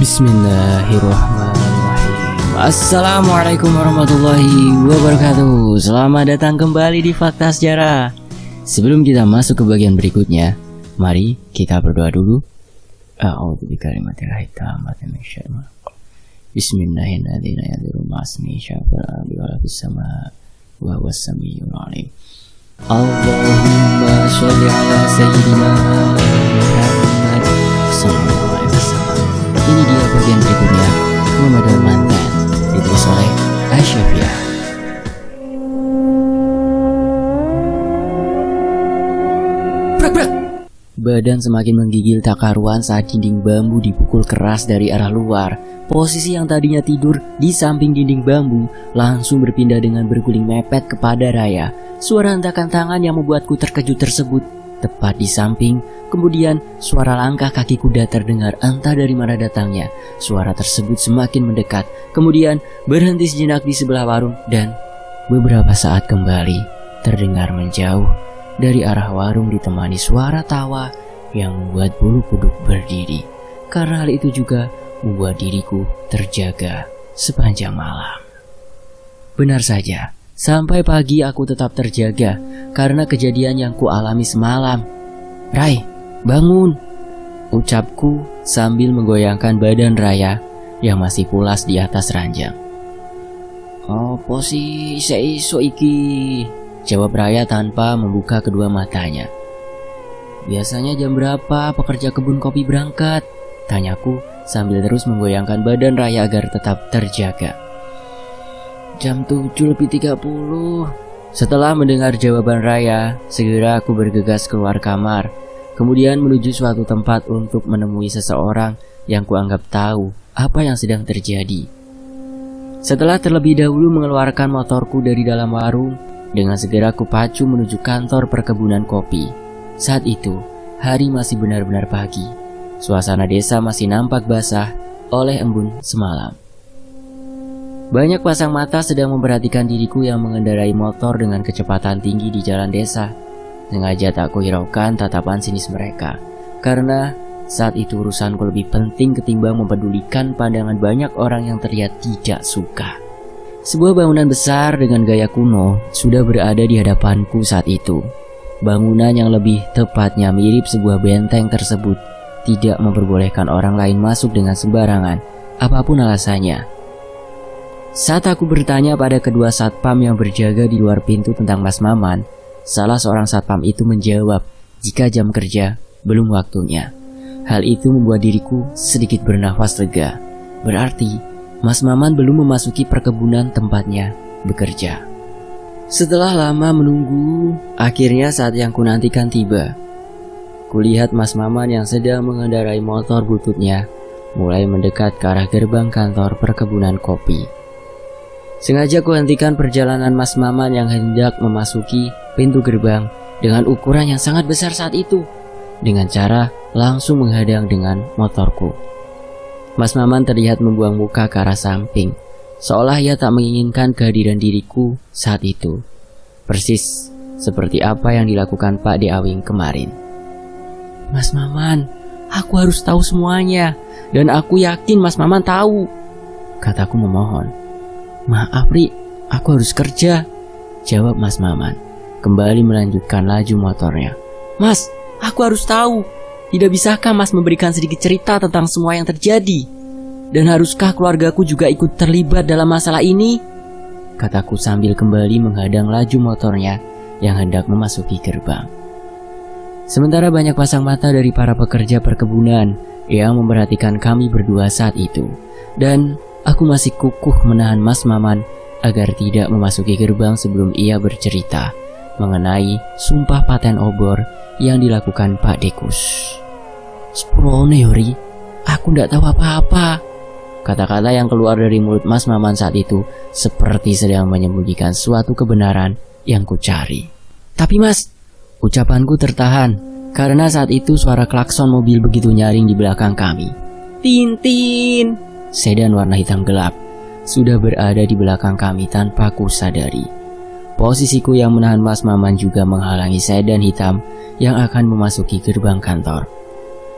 Bismillahirrahmanirrahim. Assalamualaikum warahmatullahi wabarakatuh. Selamat datang kembali di Fakta Sejarah. Sebelum kita masuk ke bagian berikutnya, mari kita berdoa dulu. Bismillahirrahmanirrahim. Allahumma sholli ala sayyidina Muhammad sallallahu alaihi wasallam. Ini dia bagian berikutnya, Memadal Mantan, ditulis oleh Asyafia. Badan semakin menggigil tak karuan saat dinding bambu dipukul keras dari arah luar. Posisi yang tadinya tidur di samping dinding bambu langsung berpindah dengan berguling mepet kepada Raya. Suara hentakan tangan yang membuatku terkejut tersebut tepat di samping. Kemudian suara langkah kaki kuda terdengar entah dari mana datangnya. Suara tersebut semakin mendekat, kemudian berhenti sejenak di sebelah warung dan beberapa saat kembali terdengar menjauh. Dari arah warung ditemani suara tawa yang membuat bulu kuduk berdiri. Karena hal itu juga membuat diriku terjaga sepanjang malam. Benar saja, sampai pagi aku tetap terjaga karena kejadian yang kualami semalam. "Rai, bangun!" ucapku sambil menggoyangkan badan Raya yang masih pulas di atas ranjang. "Apa sih seiso iki?" jawab Raya tanpa membuka kedua matanya. "Biasanya jam berapa pekerja kebun kopi berangkat?" tanyaku sambil terus menggoyangkan badan Raya agar tetap terjaga. "Jam 7:30. Setelah mendengar jawaban Raya, segera aku bergegas keluar kamar, kemudian menuju suatu tempat untuk menemui seseorang yang kuanggap tahu apa yang sedang terjadi. Setelah terlebih dahulu mengeluarkan motorku dari dalam warung, dengan segera kupacu menuju kantor perkebunan kopi. Saat itu, hari masih benar-benar pagi. Suasana desa masih nampak basah oleh embun semalam. Banyak pasang mata sedang memperhatikan diriku yang mengendarai motor dengan kecepatan tinggi di jalan desa. Sengaja tak kuhiraukan tatapan sinis mereka, karena saat itu urusanku lebih penting ketimbang mempedulikan pandangan banyak orang yang terlihat tidak suka. Sebuah bangunan besar dengan gaya kuno sudah berada di hadapanku saat itu. Bangunan yang lebih tepatnya mirip sebuah benteng tersebut tidak memperbolehkan orang lain masuk dengan sembarangan, apapun alasannya. Saat aku bertanya pada kedua satpam yang berjaga di luar pintu tentang Mas Maman, salah seorang satpam itu menjawab jika jam kerja belum waktunya. Hal itu membuat diriku sedikit bernafas lega. Berarti Mas Maman belum memasuki perkebunan tempatnya bekerja. Setelah lama menunggu, akhirnya saat yang kunantikan tiba. Kulihat Mas Maman yang sedang mengendarai motor bututnya mulai mendekat ke arah gerbang kantor perkebunan kopi. Sengaja kuhentikan perjalanan Mas Maman yang hendak memasuki pintu gerbang dengan ukuran yang sangat besar saat itu, dengan cara langsung menghadang dengan motorku. Mas Maman terlihat membuang muka ke arah samping, seolah ia tak menginginkan kehadiran diriku saat itu. Persis seperti apa yang dilakukan Pak De Awing kemarin. "Mas Maman, aku harus tahu semuanya, dan aku yakin Mas Maman tahu," kataku memohon. "Maaf Ri, aku harus kerja," jawab Mas Maman, kembali melanjutkan laju motornya. "Mas, aku harus tahu. Tidak bisakah Mas memberikan sedikit cerita tentang semua yang terjadi? Dan haruskah keluargaku juga ikut terlibat dalam masalah ini?" kataku sambil kembali menghadang laju motornya yang hendak memasuki gerbang. Sementara banyak pasang mata dari para pekerja perkebunan yang memperhatikan kami berdua saat itu. Dan aku masih kukuh menahan Mas Maman agar tidak memasuki gerbang sebelum ia bercerita mengenai sumpah paten obor yang dilakukan Pak Dekus. "Sepurone Yori, aku ndak tahu apa-apa." Kata-kata yang keluar dari mulut Mas Maman saat itu seperti sedang menyembunyikan suatu kebenaran yang kucari. "Tapi Mas," ucapanku tertahan karena saat itu suara klakson mobil begitu nyaring di belakang kami. "Tintin!" Sedan warna hitam gelap sudah berada di belakang kami tanpa ku sadari. Posisiku yang menahan Mas Maman juga menghalangi sedan hitam yang akan memasuki gerbang kantor.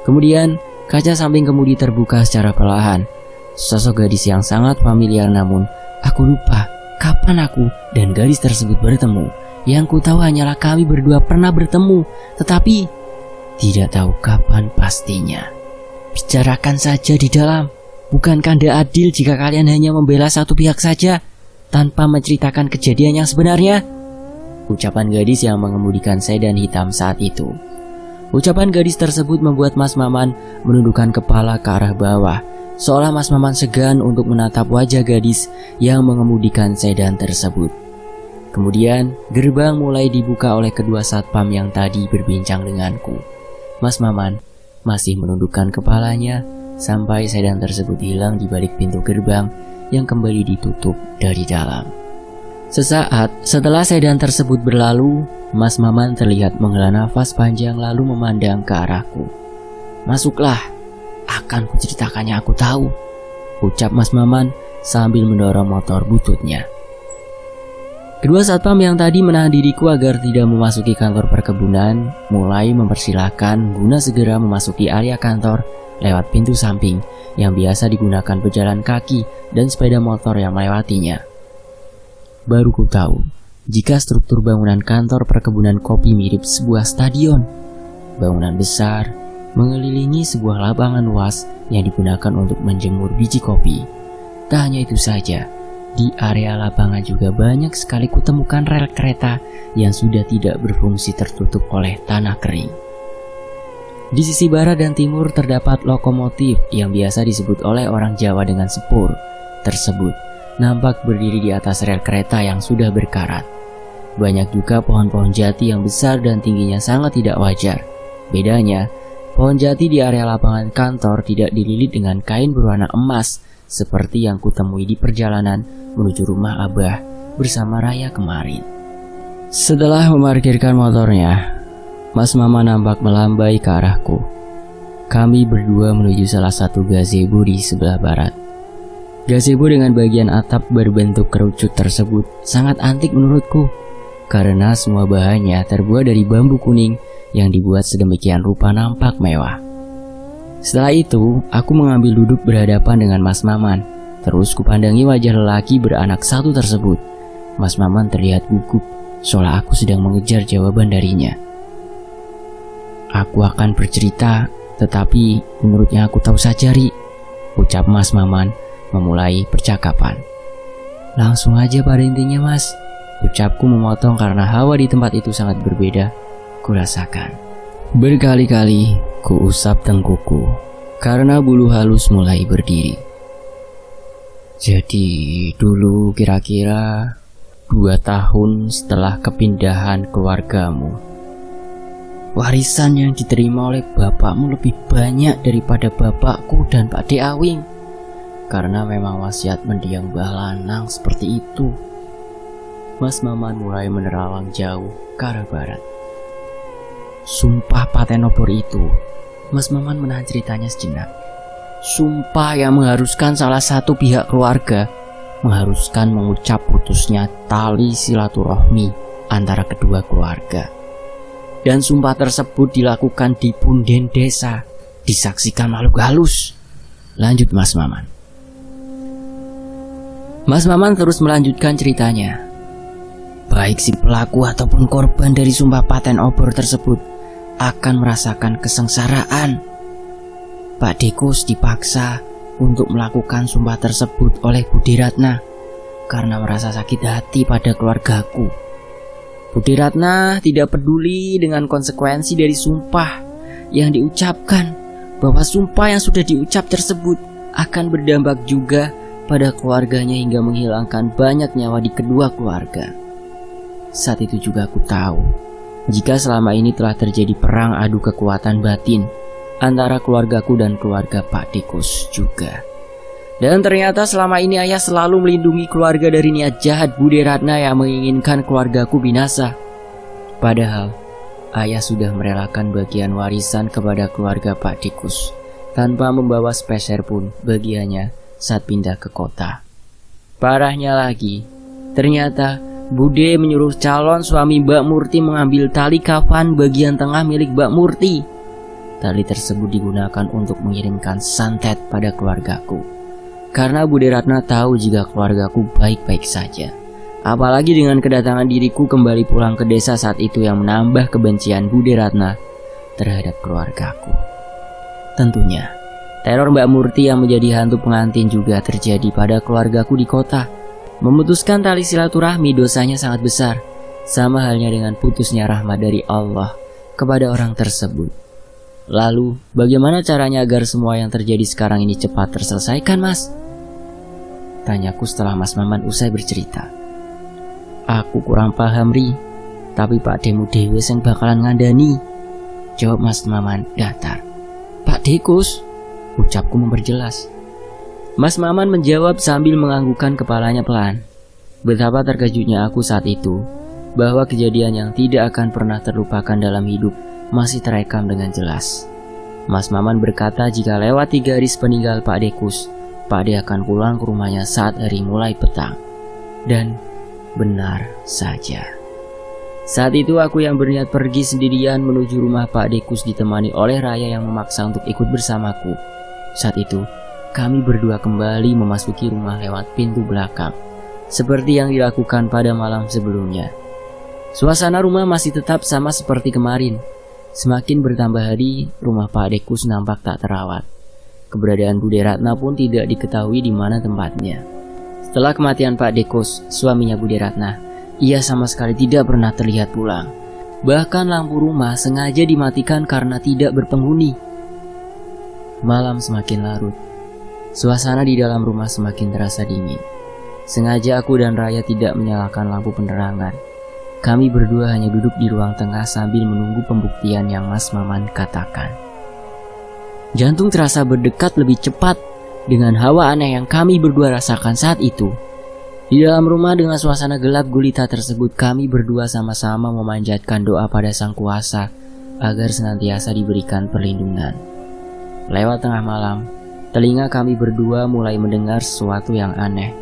Kemudian Kaca samping kemudi terbuka secara perlahan. Sosok gadis yang sangat familiar, namun aku lupa kapan aku dan gadis tersebut bertemu. Yang ku tahu hanyalah kami berdua pernah bertemu, tetapi tidak tahu kapan pastinya. Bicarakan saja di dalam. Bukankah tidak adil jika kalian hanya membela satu pihak saja tanpa menceritakan kejadian yang sebenarnya? Ucapan gadis yang mengemudikan sedan hitam saat itu. Ucapan gadis tersebut membuat Mas Maman menundukkan kepala ke arah bawah, seolah Mas Maman segan untuk menatap wajah gadis yang mengemudikan sedan tersebut. Kemudian gerbang mulai dibuka oleh kedua satpam yang tadi berbincang denganku. Mas Maman masih menundukkan kepalanya sampai sedan tersebut hilang di balik pintu gerbang yang kembali ditutup dari dalam. Sesaat setelah sedan tersebut berlalu, Mas Maman terlihat menghela nafas panjang lalu memandang ke arahku. "Masuklah, akan kuceritakannya, aku tahu," ucap Mas Maman sambil mendorong motor bututnya. Kedua satpam yang tadi menahan diriku agar tidak memasuki kantor perkebunan mulai mempersilahkan guna segera memasuki area kantor lewat pintu samping yang biasa digunakan pejalan kaki dan sepeda motor yang melewatinya. Baru ku tahu jika struktur bangunan kantor perkebunan kopi mirip sebuah stadion. Bangunan besar mengelilingi sebuah lapangan luas yang digunakan untuk menjemur biji kopi. Tak hanya itu saja, di area lapangan juga banyak sekali kutemukan rel kereta yang sudah tidak berfungsi tertutup oleh tanah kering. Di sisi barat dan timur terdapat lokomotif yang biasa disebut oleh orang Jawa dengan sepur. Tersebut nampak berdiri di atas rel kereta yang sudah berkarat. Banyak juga pohon-pohon jati yang besar dan tingginya sangat tidak wajar. Bedanya, pohon jati di area lapangan kantor tidak dililit dengan kain berwarna emas seperti yang kutemui di perjalanan menuju rumah Abah bersama Raya kemarin. Setelah memarkirkan motornya, Mas Mama nampak melambai ke arahku. Kami berdua menuju salah satu gazebo di sebelah barat. Gazebo dengan bagian atap berbentuk kerucut tersebut sangat antik menurutku, karena semua bahannya terbuat dari bambu kuning yang dibuat sedemikian rupa nampak mewah. Setelah itu, aku mengambil duduk berhadapan dengan Mas Maman. Terus kupandangi wajah lelaki beranak satu tersebut. Mas Maman terlihat gugup, seolah aku sedang mengejar jawaban darinya. "Aku akan bercerita, tetapi menurutnya aku tahu saja, Ri," ucap Mas Maman memulai percakapan. "Langsung aja pada intinya, Mas," ucapku memotong karena hawa di tempat itu sangat berbeda. Kurasakan. Berkali-kali kuusap tengkuku karena bulu halus mulai berdiri. "Jadi dulu kira-kira 2 tahun setelah kepindahan keluargamu, warisan yang diterima oleh bapakmu lebih banyak daripada bapakku dan Pak De Awing. Karena memang wasiat mendiang Mbah Lanang seperti itu." Mas Maman mulai menerawang jauh ke arah barat. Sumpah paten obor itu, Mas Maman menahan ceritanya sejenak. Sumpah yang mengharuskan salah satu pihak keluarga, mengharuskan mengucap putusnya tali silaturahmi antara kedua keluarga. Dan sumpah tersebut dilakukan di punden desa, disaksikan makhluk halus. Lanjut Mas Maman. Mas Maman terus melanjutkan ceritanya. Baik si pelaku ataupun korban dari sumpah paten obor tersebut akan merasakan kesengsaraan. Pak Dekus dipaksa untuk melakukan sumpah tersebut oleh Budi Ratna karena merasa sakit hati pada keluargaku. Budi Ratna tidak peduli dengan konsekuensi dari sumpah yang diucapkan, bahwa sumpah yang sudah diucap tersebut akan berdampak juga pada keluarganya hingga menghilangkan banyak nyawa di kedua keluarga. Saat itu juga aku tahu jika selama ini telah terjadi perang adu kekuatan batin antara keluargaku dan keluarga Pak Dekus juga. Dan ternyata selama ini ayah selalu melindungi keluarga dari niat jahat Budi Ratna yang menginginkan keluargaku binasa. Padahal ayah sudah merelakan bagian warisan kepada keluarga Pak Dekus tanpa membawa sepeser pun bagiannya saat pindah ke kota. Parahnya lagi, ternyata Bude menyuruh calon suami Mbak Murti mengambil tali kafan bagian tengah milik Mbak Murti. Tali tersebut digunakan untuk mengirimkan santet pada keluargaku. Karena Bude Ratna tahu jika keluargaku baik-baik saja. Apalagi dengan kedatangan diriku kembali pulang ke desa saat itu yang menambah kebencian Bude Ratna terhadap keluargaku. Tentunya, teror Mbak Murti yang menjadi hantu pengantin juga terjadi pada keluargaku di kota. Memutuskan tali silaturahmi dosanya sangat besar, sama halnya dengan putusnya rahmat dari Allah kepada orang tersebut. Lalu, bagaimana caranya agar semua yang terjadi sekarang ini cepat terselesaikan, Mas? Tanyaku setelah Mas Maman usai bercerita. Aku kurang paham, Ri. Tapi Pak Demu dewe yang bakalan ngandani, jawab Mas Maman datar. Pak Dekus, ucapku memperjelas. Mas Maman menjawab sambil menganggukkan kepalanya pelan. Betapa terkejutnya aku saat itu, bahwa kejadian yang tidak akan pernah terlupakan dalam hidup masih terekam dengan jelas. Mas Maman berkata jika lewat 3 hari sepeninggal Pak Dekus, Pak De akan pulang ke rumahnya saat hari mulai petang. Dan benar saja. Saat itu aku yang berniat pergi sendirian menuju rumah Pak Dekus ditemani oleh Raya yang memaksa untuk ikut bersamaku. Saat itu, kami berdua kembali memasuki rumah lewat pintu belakang, seperti yang dilakukan pada malam sebelumnya. Suasana rumah masih tetap sama seperti kemarin. Semakin bertambah hari, rumah Pak Dekus nampak tak terawat. Keberadaan Bude Ratna pun tidak diketahui di mana tempatnya. Setelah kematian Pak Dekus, suaminya Bude Ratna, ia sama sekali tidak pernah terlihat pulang. Bahkan lampu rumah sengaja dimatikan karena tidak berpenghuni. Malam semakin larut. Suasana di dalam rumah semakin terasa dingin. Sengaja aku dan Raya tidak menyalakan lampu penerangan. Kami berdua hanya duduk di ruang tengah sambil menunggu pembuktian yang Mas Maman katakan. Jantung terasa berdekat lebih cepat dengan hawa aneh yang kami berdua rasakan saat itu. Di dalam rumah dengan suasana gelap gulita tersebut, kami berdua sama-sama memanjatkan doa pada Sang Kuasa agar senantiasa diberikan perlindungan. Lewat tengah malam, telinga kami berdua mulai mendengar sesuatu yang aneh.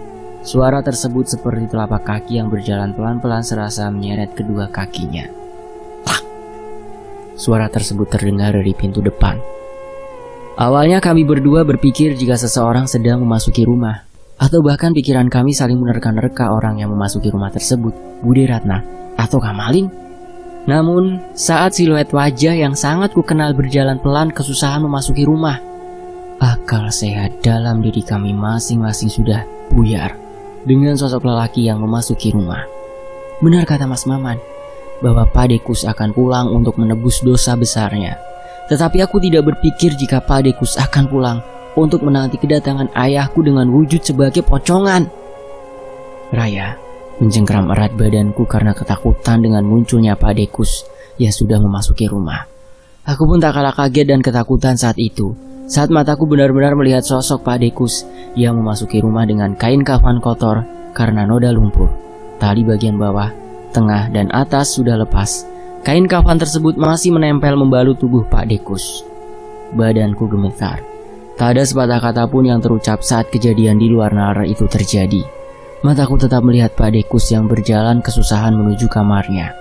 Suara tersebut seperti telapak kaki yang berjalan pelan-pelan serasa menyeret kedua kakinya. Tak! Suara tersebut terdengar dari pintu depan. Awalnya kami berdua berpikir jika seseorang sedang memasuki rumah, atau bahkan pikiran kami saling menerka-nerka orang yang memasuki rumah tersebut, Bude Ratna, atau maling. Namun, saat siluet wajah yang sangat kukenal berjalan pelan kesusahan memasuki rumah, akal sehat dalam diri kami masing-masing sudah buyar dengan sosok lelaki yang memasuki rumah. Benar kata Mas Maman, bahwa Pak Dekus akan pulang untuk menebus dosa besarnya. Tetapi aku tidak berpikir jika Pak Dekus akan pulang untuk menanti kedatangan ayahku dengan wujud sebagai pocongan. Raya mencengkram erat badanku karena ketakutan dengan munculnya Pak Dekus yang sudah memasuki rumah. Aku pun tak kalah kaget dan ketakutan saat itu, saat mataku benar-benar melihat sosok Pak Dekus yang memasuki rumah dengan kain kafan kotor karena noda lumpur. Tali bagian bawah, tengah, dan atas sudah lepas. Kain kafan tersebut masih menempel membalut tubuh Pak Dekus. Badanku gemetar. Tak ada sepatah kata pun yang terucap saat kejadian di luar nalar itu terjadi. Mataku tetap melihat Pak Dekus yang berjalan kesusahan menuju kamarnya.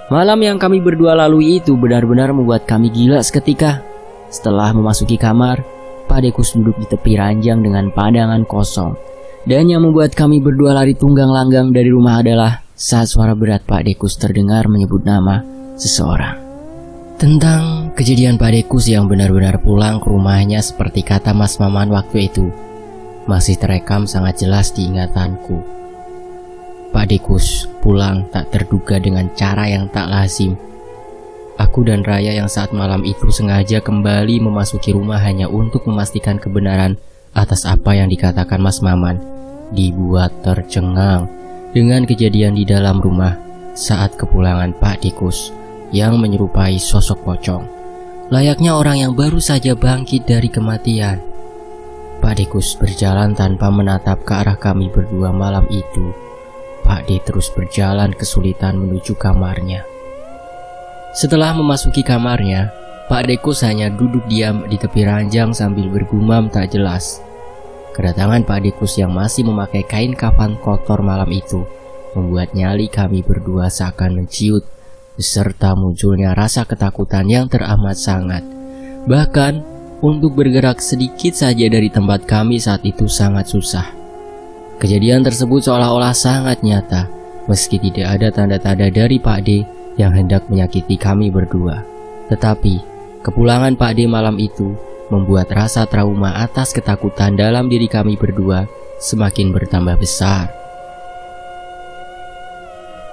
Malam yang kami berdua lalui itu benar-benar membuat kami gila seketika. Setelah memasuki kamar, Pak Dekus duduk di tepi ranjang dengan pandangan kosong. Dan yang membuat kami berdua lari tunggang langgang dari rumah adalah saat suara berat Pak Dekus terdengar menyebut nama seseorang. Tentang kejadian Pak Dekus yang benar-benar pulang ke rumahnya seperti kata Mas Maman waktu itu, masih terekam sangat jelas di ingatanku. Pak Dekus pulang tak terduga dengan cara yang tak lazim. Aku dan Raya yang saat malam itu sengaja kembali memasuki rumah hanya untuk memastikan kebenaran atas apa yang dikatakan Mas Maman, dibuat tercengang dengan kejadian di dalam rumah saat kepulangan Pak Dekus yang menyerupai sosok pocong, layaknya orang yang baru saja bangkit dari kematian. Pak Dekus berjalan tanpa menatap ke arah kami berdua malam itu. Pak D terus berjalan kesulitan menuju kamarnya. Setelah memasuki kamarnya, Pak Dekus hanya duduk diam di tepi ranjang sambil bergumam tak jelas. Kedatangan Pak Dekus yang masih memakai kain kafan kotor malam itu membuat nyali kami berdua seakan menciut, beserta munculnya rasa ketakutan yang teramat sangat Bahkan, untuk bergerak sedikit saja dari tempat kami saat itu sangat susah. Kejadian tersebut seolah-olah sangat nyata, meski tidak ada tanda-tanda dari Pak D yang hendak menyakiti kami berdua. Tetapi, kepulangan Pak D malam itu membuat rasa trauma atas ketakutan dalam diri kami berdua semakin bertambah besar.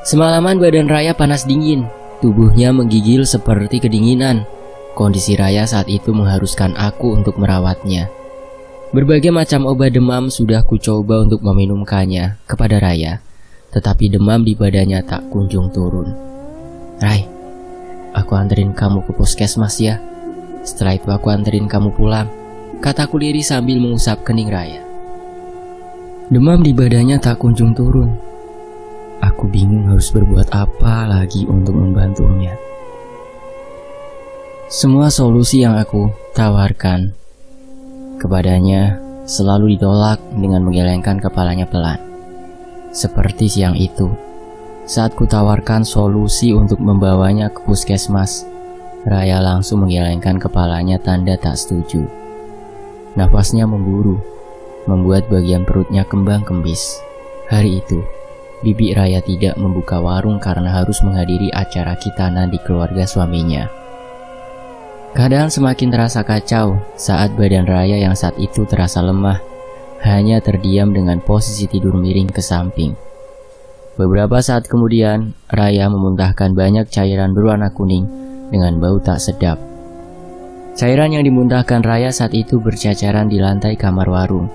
Semalaman badan Raya panas dingin, tubuhnya menggigil seperti kedinginan. Kondisi Raya saat itu mengharuskan aku untuk merawatnya. Berbagai macam obat demam sudah kucoba untuk meminumkannya kepada Raya, tetapi demam di badannya tak kunjung turun. Rai, aku anterin kamu ke puskesmas ya. Setelah itu aku anterin kamu pulang, kataku lirih sambil mengusap kening Raya. Demam di badannya tak kunjung turun. Aku bingung harus berbuat apa lagi untuk membantunya. Semua solusi yang aku tawarkan kepadanya selalu ditolak dengan menggelengkan kepalanya pelan. Seperti siang itu, saat kutawarkan solusi untuk membawanya ke puskesmas, Raya langsung menggelengkan kepalanya tanda tak setuju. Nafasnya memburu, membuat bagian perutnya kembang kembis. Hari itu, bibi Raya tidak membuka warung karena harus menghadiri acara khitanan di keluarga suaminya. Keadaan semakin terasa kacau saat badan Raya yang saat itu terasa lemah hanya terdiam dengan posisi tidur miring ke samping. Beberapa saat kemudian, Raya memuntahkan banyak cairan berwarna kuning dengan bau tak sedap. Cairan yang dimuntahkan Raya saat itu berceceran di lantai kamar warung.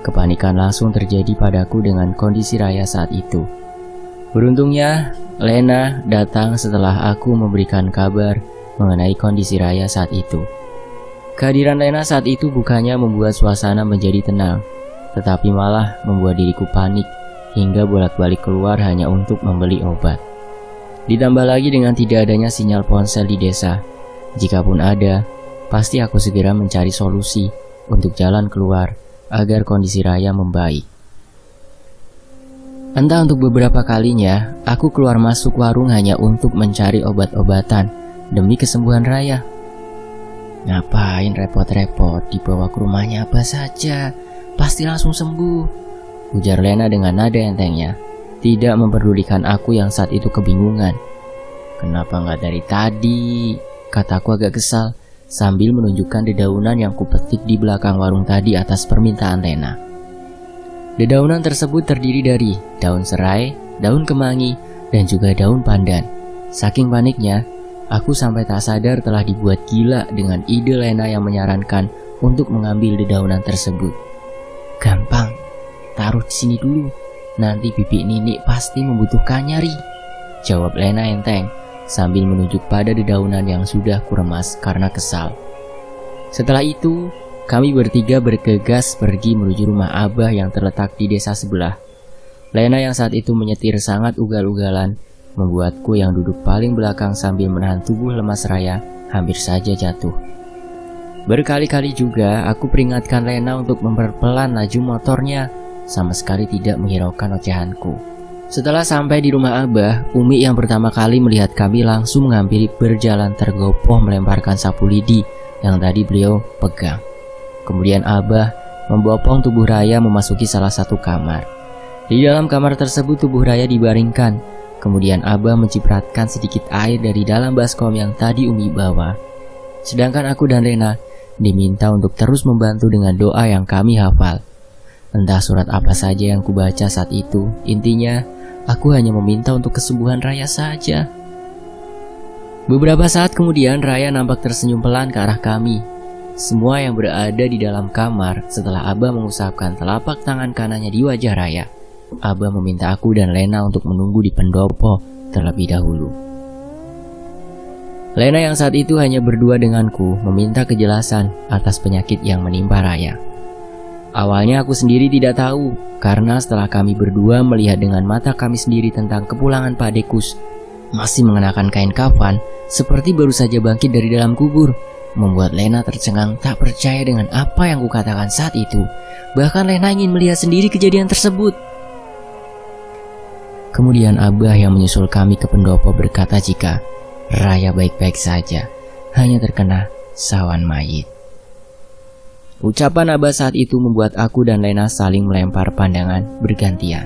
Kepanikan langsung terjadi padaku dengan kondisi Raya saat itu. Beruntungnya, Lena datang setelah aku memberikan kabar mengenai kondisi Raya saat itu. Kehadiran Lena saat itu bukannya membuat suasana menjadi tenang, tetapi malah membuat diriku panik hingga bolak-balik keluar hanya untuk membeli obat. Ditambah lagi dengan tidak adanya sinyal ponsel di desa. Jikapun ada, pasti aku segera mencari solusi untuk jalan keluar agar kondisi Raya membaik. Entah untuk beberapa kalinya, aku keluar masuk warung hanya untuk mencari obat-obatan demi kesembuhan Raya. Ngapain repot-repot, dibawa ke rumahnya apa saja, pasti langsung sembuh, ujar Lena dengan nada entengnya, tidak memperdulikan aku yang saat itu kebingungan. Kenapa nggak dari tadi? Kataku agak kesal sambil menunjukkan dedaunan yang kupetik di belakang warung tadi atas permintaan Lena. Dedaunan tersebut terdiri dari daun serai, daun kemangi, dan juga daun pandan. Saking paniknya, aku sampai tak sadar telah dibuat gila dengan ide Lena yang menyarankan untuk mengambil dedaunan tersebut. Gampang, taruh di sini dulu. Nanti bibi Nini pasti membutuhkannya, Ri, jawab Lena enteng sambil menunjuk pada dedaunan yang sudah kuremas karena kesal. Setelah itu, kami bertiga bergegas pergi menuju rumah Abah yang terletak di desa sebelah. Lena yang saat itu menyetir sangat ugal-ugalan membuatku yang duduk paling belakang sambil menahan tubuh lemas Raya hampir saja jatuh. Berkali-kali juga aku peringatkan Lena untuk memperpelan laju motornya, sama sekali tidak menghiraukan ocehanku. Setelah sampai di rumah Abah, Umi yang pertama kali melihat kami langsung menghampiri berjalan tergopoh melemparkan sapu lidi yang tadi beliau pegang. Kemudian Abah membopong tubuh Raya memasuki salah satu kamar. Di dalam kamar tersebut tubuh Raya dibaringkan. Kemudian Abah mencipratkan sedikit air dari dalam baskom yang tadi Umi bawa. Sedangkan aku dan Lena diminta untuk terus membantu dengan doa yang kami hafal. Entah surat apa saja yang kubaca saat itu, intinya aku hanya meminta untuk kesembuhan Raya saja. Beberapa saat kemudian Raya nampak tersenyum pelan ke arah kami. Semua yang berada di dalam kamar setelah Abah mengusapkan telapak tangan kanannya di wajah Raya. Abah meminta aku dan Lena untuk menunggu di pendopo terlebih dahulu. Lena yang saat itu hanya berdua denganku meminta kejelasan atas penyakit yang menimpa Raya. Awalnya aku sendiri tidak tahu, karena setelah kami berdua melihat dengan mata kami sendiri tentang kepulangan Pak Dekus, masih mengenakan kain kafan seperti baru saja bangkit dari dalam kubur, membuat Lena tercengang tak percaya dengan apa yang kukatakan saat itu. Bahkan Lena ingin melihat sendiri kejadian tersebut. Kemudian Abah yang menyusul kami ke pendopo berkata jika Raya baik-baik saja, hanya terkena sawan mayit. Ucapan Abah saat itu membuat aku dan Lena saling melempar pandangan bergantian.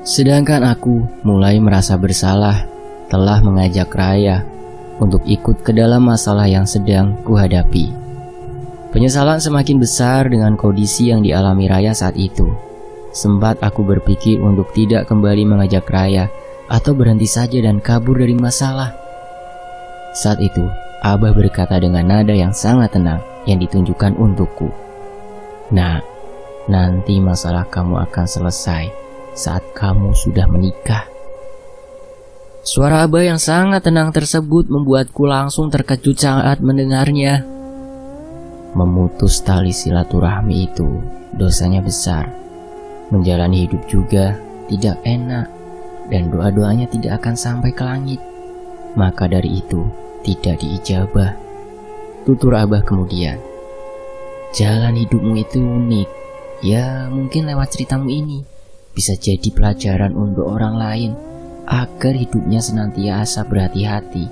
Sedangkan aku mulai merasa bersalah telah mengajak Raya untuk ikut ke dalam masalah yang sedang kuhadapi. Penyesalan semakin besar dengan kondisi yang dialami Raya saat itu. Sempat aku berpikir untuk tidak kembali mengajak Raya atau berhenti saja dan kabur dari masalah. Saat itu, Abah berkata dengan nada yang sangat tenang yang ditunjukkan untukku. Nah, nanti masalah kamu akan selesai saat kamu sudah menikah. Suara Abah yang sangat tenang tersebut membuatku langsung terkejut saat mendengarnya. Memutus tali silaturahmi itu dosanya besar. Menjalani hidup juga tidak enak dan doa-doanya tidak akan sampai ke langit. Maka dari itu tidak diijabah. Tutur Abah kemudian. Jalan hidupmu itu unik. Ya mungkin lewat ceritamu ini bisa jadi pelajaran untuk orang lain agar hidupnya senantiasa berhati-hati.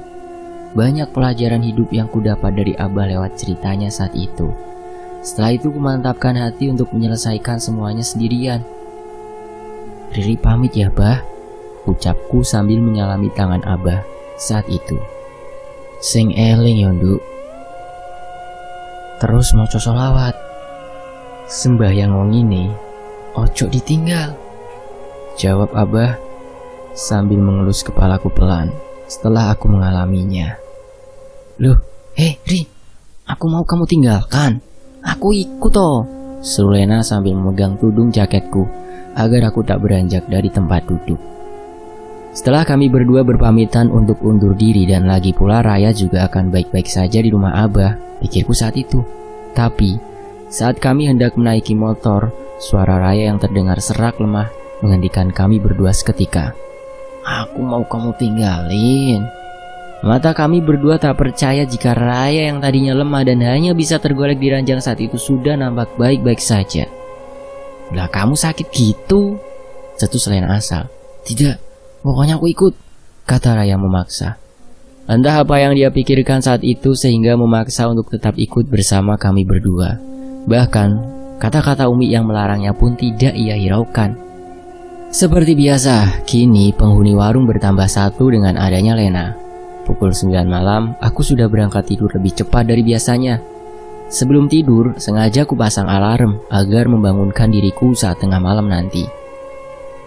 Banyak pelajaran hidup yang kudapat dari Abah lewat ceritanya saat itu. Setelah itu kumantapkan hati untuk menyelesaikan semuanya sendirian. Riri pamit ya Bah, ucapku sambil menyalami tangan Abah saat itu. Sing eling yo Nduk. Terus maca sholawat. Sembahyang wong ini ojo ditinggal, jawab Abah sambil mengelus kepalaku pelan setelah aku mengalaminya. Loh, Ri, aku mau kamu tinggalkan. Aku ikut toh, seru Lena sambil memegang tudung jaketku agar aku tak beranjak dari tempat duduk. Setelah kami berdua berpamitan untuk undur diri dan lagi pula Raya juga akan baik-baik saja di rumah Abah, pikirku saat itu. Tapi, saat kami hendak menaiki motor, suara Raya yang terdengar serak lemah menghentikan kami berdua seketika. Aku mau kamu tinggalin. Mata kami berdua tak percaya jika Raya yang tadinya lemah dan hanya bisa tergolek di ranjang saat itu sudah nampak baik-baik saja. Lah kamu sakit gitu? Cetus Lena asal. Tidak, pokoknya aku ikut, kata Raya memaksa. Entah apa yang dia pikirkan saat itu sehingga memaksa untuk tetap ikut bersama kami berdua. Bahkan, kata-kata Umi yang melarangnya pun tidak ia hiraukan. Seperti biasa, kini penghuni warung bertambah satu dengan adanya Lena. Pukul 9 malam, aku sudah berangkat tidur lebih cepat dari biasanya. Sebelum tidur, sengaja ku pasang alarm agar membangunkan diriku saat tengah malam nanti.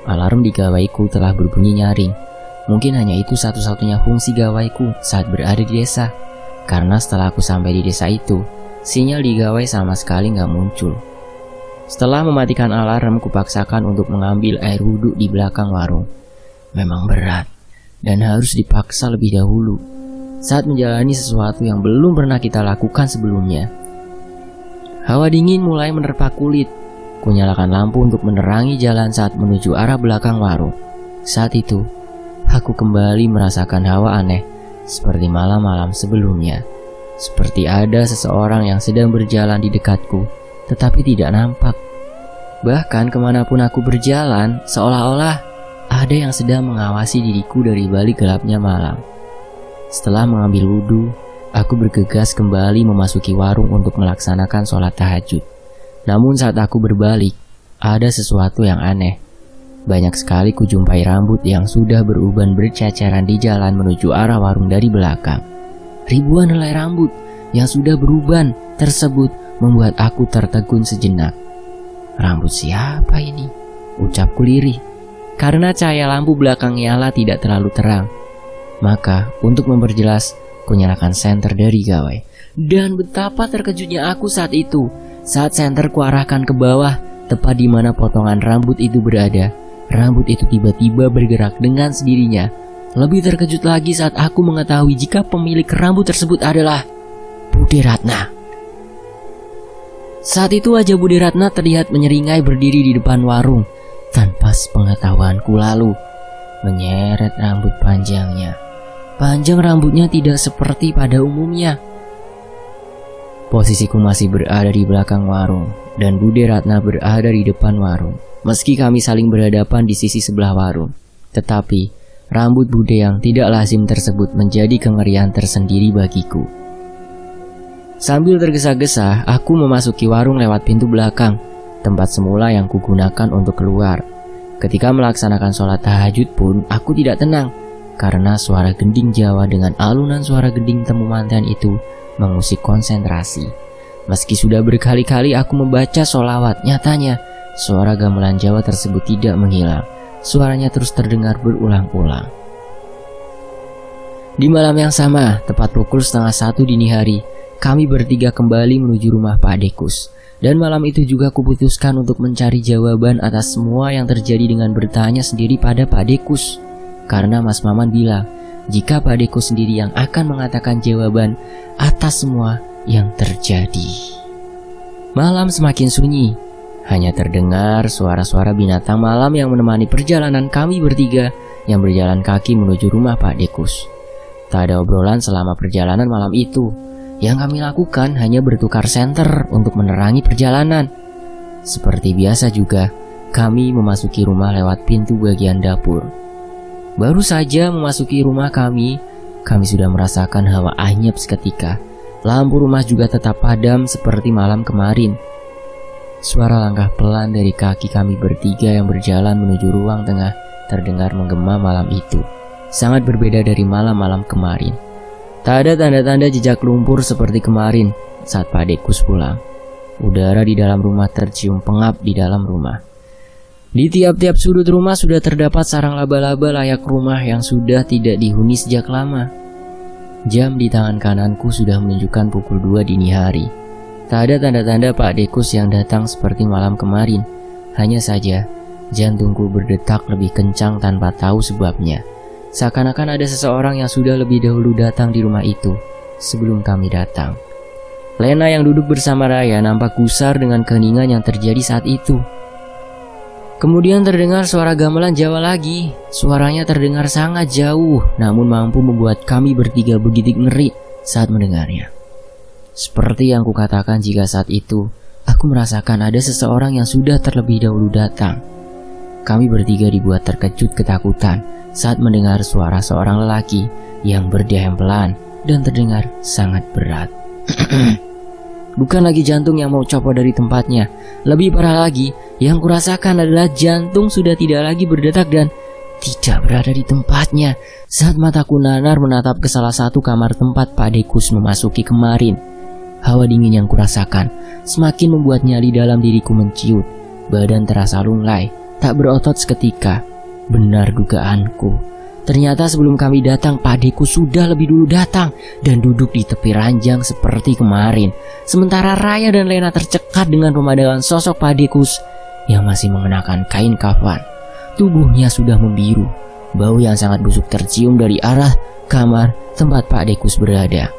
Alarm di gawaiku telah berbunyi nyaring. Mungkin hanya itu satu-satunya fungsi gawaiku saat berada di desa. Karena setelah aku sampai di desa itu, sinyal di gawai sama sekali gak muncul. Setelah mematikan alarm, kupaksakan untuk mengambil air wudhu di belakang warung. Memang berat dan harus dipaksa lebih dahulu saat menjalani sesuatu yang belum pernah kita lakukan sebelumnya. Hawa dingin mulai menerpa kulit. Kunyalakan lampu untuk menerangi jalan saat menuju arah belakang warung. Saat itu, aku kembali merasakan hawa aneh seperti malam-malam sebelumnya. Seperti ada seseorang yang sedang berjalan di dekatku, tetapi tidak nampak. Bahkan kemanapun aku berjalan, seolah-olah ada yang sedang mengawasi diriku dari balik gelapnya malam. Setelah mengambil wudhu, aku bergegas kembali memasuki warung untuk melaksanakan sholat tahajud. Namun saat aku berbalik, ada sesuatu yang aneh. Banyak sekali kujumpai rambut yang sudah beruban bercacaran di jalan menuju arah warung dari belakang. Ribuan helai rambut yang sudah beruban tersebut membuat aku tertegun sejenak. Rambut siapa ini? Ucapku lirih. Karena cahaya lampu belakang nyala tidak terlalu terang. Maka untuk memperjelas, kunyalakan senter dari gawai. Dan betapa terkejutnya aku saat itu. Saat senter kuarahkan ke bawah, tepat di mana potongan rambut itu berada, rambut itu tiba-tiba bergerak dengan sendirinya. Lebih terkejut lagi saat aku mengetahui jika pemilik rambut tersebut adalah Bude Ratna. Saat itu wajah Bude Ratna terlihat menyeringai berdiri di depan warung. Tanpa sepengetahuanku lalu menyeret rambut panjangnya. Panjang rambutnya tidak seperti pada umumnya. Posisiku masih berada di belakang warung dan Bude Ratna berada di depan warung. Meski kami saling berhadapan di sisi sebelah warung, tetapi rambut Bude yang tidak lazim tersebut menjadi kengerian tersendiri bagiku. Sambil tergesa-gesa, aku memasuki warung lewat pintu belakang, tempat semula yang kugunakan untuk keluar. Ketika melaksanakan sholat tahajud pun, aku tidak tenang, karena suara gending Jawa dengan alunan suara gending temu manten itu mengusik konsentrasi. Meski sudah berkali-kali aku membaca sholawat, nyatanya suara gamelan Jawa tersebut tidak menghilang. Suaranya terus terdengar berulang-ulang. Di malam yang sama, tepat pukul 12:30 dini hari, kami bertiga kembali menuju rumah Pak Dekus. Dan malam itu juga kuputuskan untuk mencari jawaban atas semua yang terjadi dengan bertanya sendiri pada Pak Dekus. Karena Mas Maman bilang, jika Pak Dekus sendiri yang akan mengatakan jawaban atas semua yang terjadi. Malam semakin sunyi, hanya terdengar suara-suara binatang malam yang menemani perjalanan kami bertiga yang berjalan kaki menuju rumah Pak Dekus. Tak ada obrolan selama perjalanan malam itu. Yang kami lakukan hanya bertukar senter untuk menerangi perjalanan. Seperti biasa juga, kami memasuki rumah lewat pintu bagian dapur. Baru saja memasuki rumah kami sudah merasakan hawa anyep seketika. Lampu rumah juga tetap padam seperti malam kemarin. Suara langkah pelan dari kaki kami bertiga yang berjalan menuju ruang tengah terdengar menggema malam itu. Sangat berbeda dari malam-malam kemarin. Tak ada tanda-tanda jejak lumpur seperti kemarin saat Pak Dekus pulang. Udara di dalam rumah tercium pengap di dalam rumah. Di tiap-tiap sudut rumah sudah terdapat sarang laba-laba layak rumah yang sudah tidak dihuni sejak lama. Jam di tangan kananku sudah menunjukkan pukul 2 dini hari. Tak ada tanda-tanda Pak Dekus yang datang seperti malam kemarin. Hanya saja, jantungku berdetak lebih kencang tanpa tahu sebabnya. Seakan-akan ada seseorang yang sudah lebih dahulu datang di rumah itu sebelum kami datang. Lena yang duduk bersama Raya nampak gusar dengan keheningan yang terjadi saat itu. Kemudian terdengar suara gamelan Jawa lagi. Suaranya terdengar sangat jauh, namun mampu membuat kami bertiga begitu ngeri saat mendengarnya. Seperti yang kukatakan jika saat itu, aku merasakan ada seseorang yang sudah terlebih dahulu datang. Kami bertiga dibuat terkejut ketakutan saat mendengar suara seorang lelaki yang berdiam pelan dan terdengar sangat berat. Bukan lagi jantung yang mau copot dari tempatnya. Lebih parah lagi, yang kurasakan adalah jantung sudah tidak lagi berdetak dan tidak berada di tempatnya saat mataku nanar menatap ke salah satu kamar tempat Pak Dekus memasuki kemarin. Hawa dingin yang kurasakan semakin membuat nyali dalam diriku menciut. Badan terasa lunglai, tak berotot seketika. Benar dugaanku. Ternyata sebelum kami datang, Pak Dekus sudah lebih dulu datang dan duduk di tepi ranjang seperti kemarin. Sementara Raya dan Lena tercekat dengan pemandangan sosok Pak Dekus yang masih mengenakan kain kafan. Tubuhnya sudah membiru. Bau yang sangat busuk tercium dari arah kamar tempat Pak Dekus berada.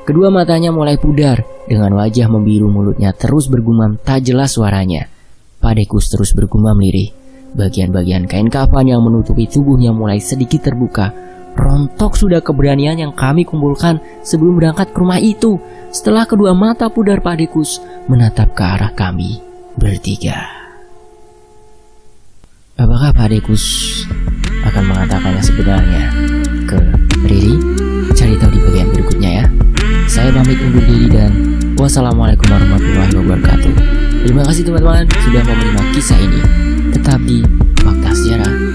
Kedua matanya mulai pudar. Dengan wajah membiru, mulutnya terus bergumam tak jelas suaranya. Pak Dekus terus bergumam lirih. Bagian-bagian kain kafan yang menutupi tubuhnya mulai sedikit terbuka. Rontok sudah keberanian yang kami kumpulkan sebelum berangkat ke rumah itu. Setelah kedua mata pudar Pak Dekus menatap ke arah kami bertiga. Apakah Pak Dekus akan mengatakan yang sebenarnya ke Riri? Cari tahu di bagian berikutnya ya. Saya pamit undur diri dan wassalamualaikum warahmatullahi wabarakatuh. Terima kasih teman-teman sudah mau menyimak kisah ini. Tetap di Fakta Sejarah.